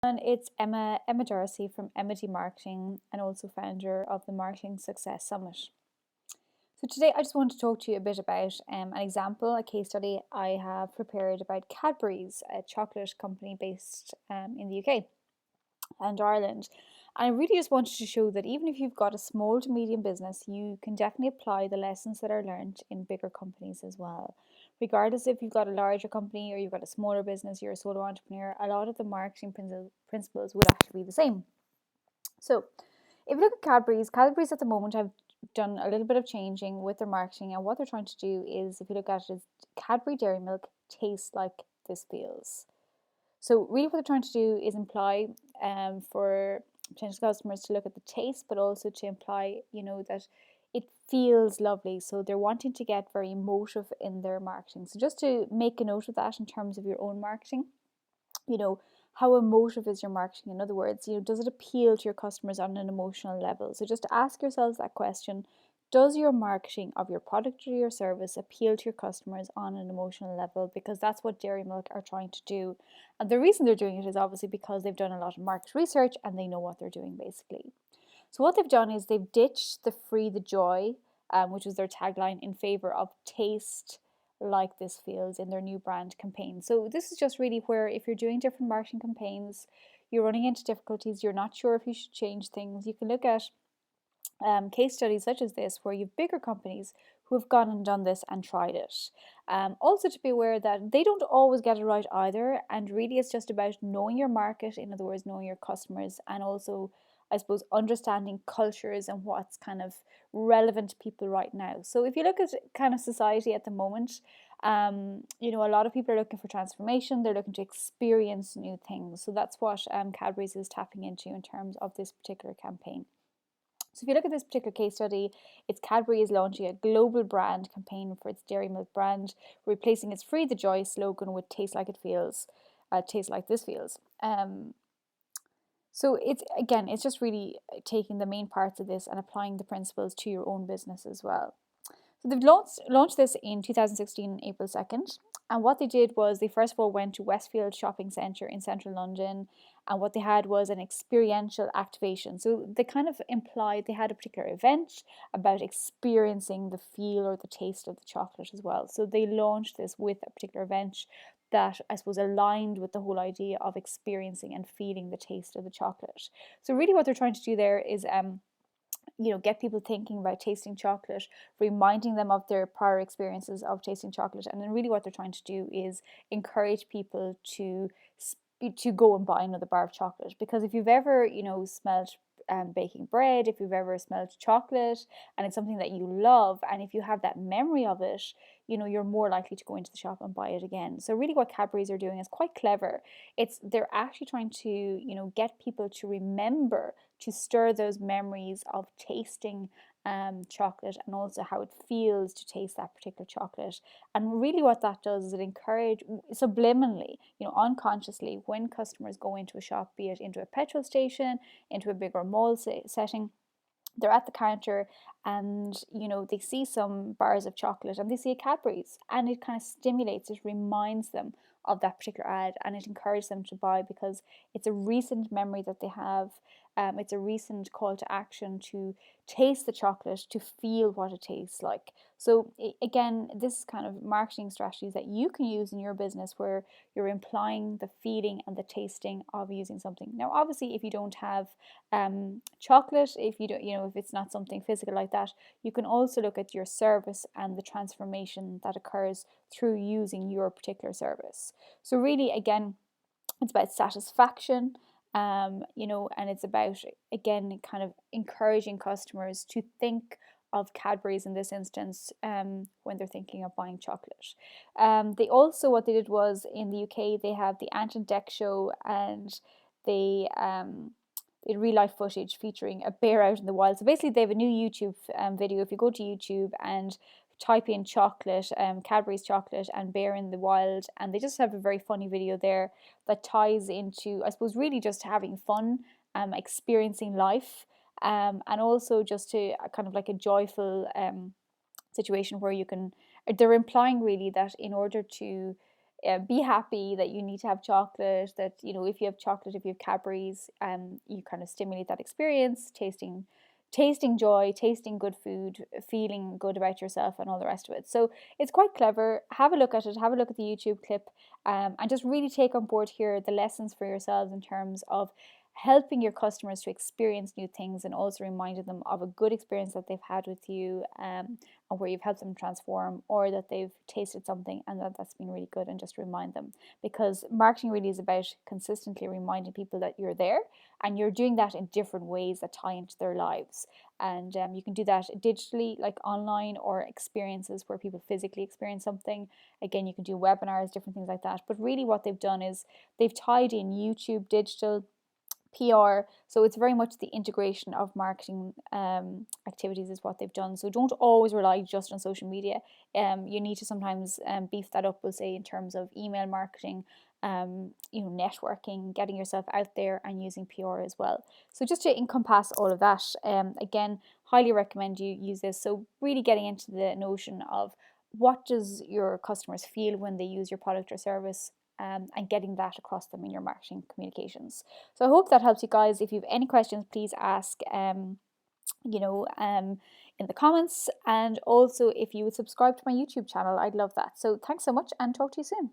And it's Emma Darcy from Emma D Marketing and also founder of the Marketing Success Summit. So today I just want to talk to you a bit about an example, a case study I have prepared about Cadbury's, a chocolate company based in the UK and Ireland. And I really just wanted to show that even if you've got a small to medium business, you can definitely apply the lessons that are learned in bigger companies as well. Regardless if you've got a larger company or you've got a smaller business, you're a solo entrepreneur, a lot of the marketing principles would actually be the same. So if you look at Cadbury's at the moment have done a little bit of changing with their marketing, and what they're trying to do is, if you look at it, is Cadbury Dairy Milk tastes like this feels. So really what they're trying to do is imply for potential customers to look at the taste, but also to imply, that it feels lovely. So they're wanting to get very emotive in their marketing. So just to make a note of that in terms of your own marketing, you know, how emotive is your marketing? In other words, does it appeal to your customers on an emotional level? So just ask yourselves that question. Does your marketing of your product or your service appeal to your customers on an emotional level? Because that's what Dairy Milk are trying to do. And the reason they're doing it is obviously because they've done a lot of market research and they know what they're doing basically. So what they've done is they've ditched the free the joy, which was their tagline, in favor of taste like this feels in their new brand campaign. So this is just really where, if you're doing different marketing campaigns, you're running into difficulties, you're not sure if you should change things, you can look at case studies such as this where you've bigger companies who have gone and done this and tried it. Also to be aware that they don't always get it right either, and really it's just about knowing your market, in other words, knowing your customers, and also, I suppose, understanding cultures and what's kind of relevant to people right now. So if you look at kind of society at the moment, a lot of people are looking for transformation, they're looking to experience new things. So that's what Cadbury's is tapping into in terms of this particular campaign. So if you look at this particular case study, it's Cadbury is launching a global brand campaign for its Dairy Milk brand, replacing its "Free the Joy" slogan with "Taste like it feels," "Taste like this feels." So it's just really taking the main parts of this and applying the principles to your own business as well. So they've launched this in 2016, April 2nd. And what they did was they first of all went to Westfield Shopping Centre in central London. And what they had was an experiential activation. So they kind of implied they had a particular event about experiencing the feel or the taste of the chocolate as well. So they launched this with a particular event that, I suppose, aligned with the whole idea of experiencing and feeling the taste of the chocolate. So really what they're trying to do there is get people thinking about tasting chocolate, reminding them of their prior experiences of tasting chocolate, and then really what they're trying to do is encourage people to go and buy another bar of chocolate. Because if you've ever smelled baking bread, if you've ever smelled chocolate and it's something that you love, and if you have that memory of it, you're more likely to go into the shop and buy it again. So really what Cadbury's are doing is quite clever. They're actually trying to get people to remember, to stir those memories of tasting chocolate, and also how it feels to taste that particular chocolate. And really what that does is it encourage subliminally, unconsciously, when customers go into a shop, be it into a petrol station, into a bigger mall setting, they're at the counter and they see some bars of chocolate and they see a Cadbury's, and it kind of stimulates, it reminds them of that particular ad, and it encourages them to buy because it's a recent memory that they have. It's a recent call to action to taste the chocolate, to feel what it tastes like. So again, this is kind of marketing strategies that you can use in your business where you're implying the feeling and the tasting of using something. Now obviously if you don't have chocolate, if you don't, if it's not something physical like that, you can also look at your service and the transformation that occurs through using your particular service. So really again, it's about satisfaction, and it's about, again, kind of encouraging customers to think of Cadbury's in this instance when they're thinking of buying chocolate. They also, what they did was, in the UK, they have the Ant and Dec show, and they did real life footage featuring a bear out in the wild. So basically, they have a new YouTube video. If you go to YouTube and type in chocolate, Cadbury's chocolate and bear in the wild, and they just have a very funny video there that ties into, I suppose, really just having fun, experiencing life, and also just to kind of like a joyful situation where you can, they're implying really that in order to be happy that you need to have chocolate, that, you know, if you have chocolate, if you have Cadbury's, you kind of stimulate that experience, tasting joy, tasting good food, feeling good about yourself, and all the rest of it. So it's quite clever. Have a look at it, have a look at the YouTube clip, and just really take on board here the lessons for yourselves in terms of helping your customers to experience new things, and also reminding them of a good experience that they've had with you, and where you've helped them transform, or that they've tasted something and that's been really good, and just remind them. Because marketing really is about consistently reminding people that you're there, and you're doing that in different ways that tie into their lives. And you can do that digitally, like online, or experiences where people physically experience something. Again, you can do webinars, different things like that. But really what they've done is they've tied in YouTube, digital, PR. So it's very much the integration of marketing activities is what they've done. So don't always rely just on social media. You need to sometimes beef that up, we'll say, in terms of email marketing, you know, networking, getting yourself out there, and using PR as well. So just to encompass all of that, again, highly recommend you use this. So really getting into the notion of what does your customers feel when they use your product or service, and getting that across them in your marketing communications. So I hope that helps you guys. If you have any questions, please ask, you know, in the comments. And also, if you would subscribe to my YouTube channel, I'd love that. So thanks so much, and talk to you soon.